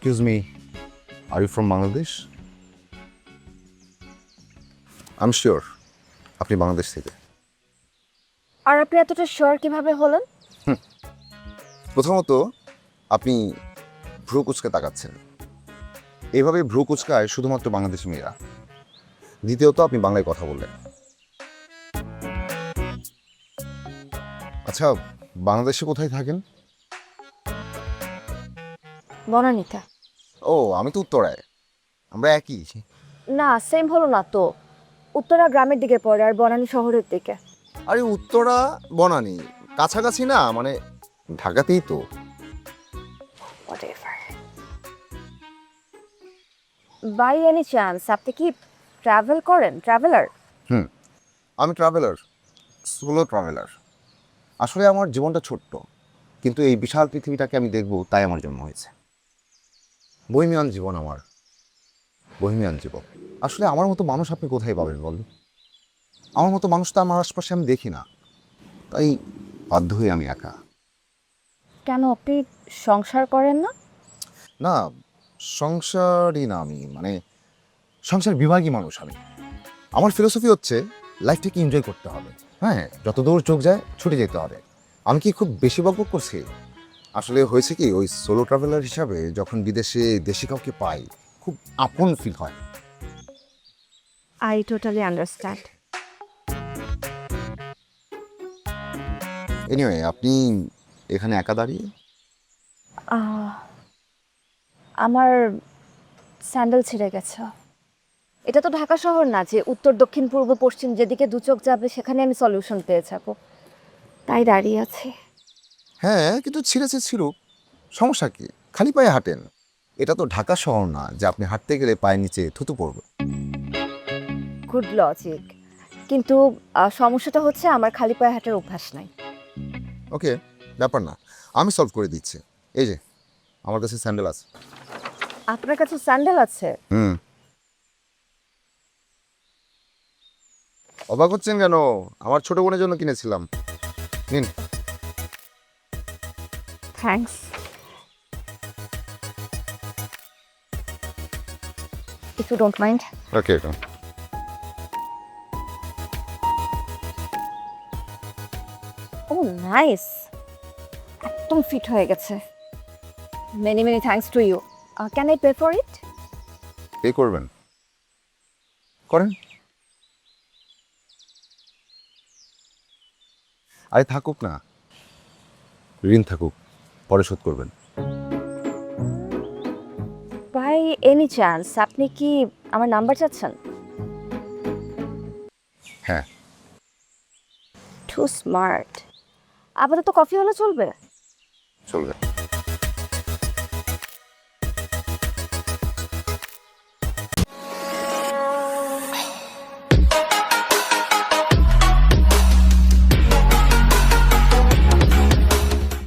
Excuse me, are you from Bangladesh? I'm sure আপনি বাংলাদেশ থেকে। আর আপনি এতটা শিওর কিভাবে হলেন? প্রথমত আপনি ভ্রু কুচকে তাকাচ্ছেন, এইভাবে ভ্রু কুচকায় শুধুমাত্র বাংলাদেশি মেয়েরা। দ্বিতীয়ত আপনি বাংলায় কথা বললেন। আচ্ছা, বাংলাদেশে কোথায় থাকেন? বনানীতে। ও, আমি তো উত্তরায়, আমরা একই। না, সেম হলো না তো। উত্তরা গ্রামের দিকে পড়ে আর বনানী শহরের দিকে। আরে উত্তরা বনানী কাছাকাছি না, মানে ঢাকাতেই তো। বাই এনি চান্স আপনি কি ট্রাভেল করেন, ট্রাভেলার? আমি ট্রাভেলার, সোলো ট্রাভেলার। আসলে আমার জীবনটা ছোট্ট, কিন্তু এই বিশাল পৃথিবীটাকে আমি দেখব তাই আমার জন্ম হয়েছে। বহিমিয়ান জীবন আমার, বহিমিয়ান জীবন। আসলে আমার মতো মানুষ আপনি কোথায় পাবেন বলুন? আমার মতো মানুষ তো আমার আশপাশে আমি দেখি না, তাই বাধ্য হয়ে আমি একা। কেন আপনি সংসার করেন না? না, সংসারই না, আমি মানে সংসার বিভাগী মানুষ আমি। আমার ফিলোসফি হচ্ছে লাইফটাকে এনজয় করতে হবে। হ্যাঁ, যত দূর চোখ যায় ছুটে যেতে হবে। আমি কি খুব বেশি বকবক করছি? আসলে হয়েছে কি, ওই সোলো ট্রাভেলার হিসাবে যখন বিদেশে দেশি কাউকে পাই, খুব আপন ফিল হয়। I totally understand. এনিওয়ে, আপনি এখানে একা দাঁড়িয়ে? আমার স্যান্ডেল ছিঁড়ে গেছে। এটা তো ঢাকা শহর না যে উত্তর দক্ষিণ পূর্ব পশ্চিম যেদিকে দু চোখ যাবে সেখানে আমি সলিউশন পেয়ে যাব। তাই দাঁড়িয়ে আছি। হ্যাঁ, কিন্তু ছিঁড়েছে ছিঁড়ুক, সমস্যা কি? খালি পায়ে হাঁটেন। এটা তো ঢাকা শহর না যে আপনি হাঁটতে গেলে পায়ের নিচে থুতু পড়বে। গুড লজিক, কিন্তু সমস্যাটা হচ্ছে আমার খালি পায়ে হাঁটার অভ্যাস নাই। ওকে, ব্যাপার না, আমি সলভ করে দিচ্ছি। এই যে আমার কাছে স্যান্ডেল আছে। আপনার কাছে স্যান্ডেল আছে? অবাক হচ্ছেন কেন? আমার ছোট বোনের জন্য কিনেছিলাম, নিন। Thanks. If you don't mind. Okay, okay. Oh nice, একদম ফিট হয়ে গেছে। Many many thanks to you. Can I pay for it? Pay করবেন? করেন। আরে থাকুক না, ঋণ থাকুক, পরে শোধ করবেন। বাই এনি চান্স আপনি কি আমার নাম্বার চাচ্ছেন? হ্যাঁ। Two smart. আপাতত কফি হলে চলবে? চলবে।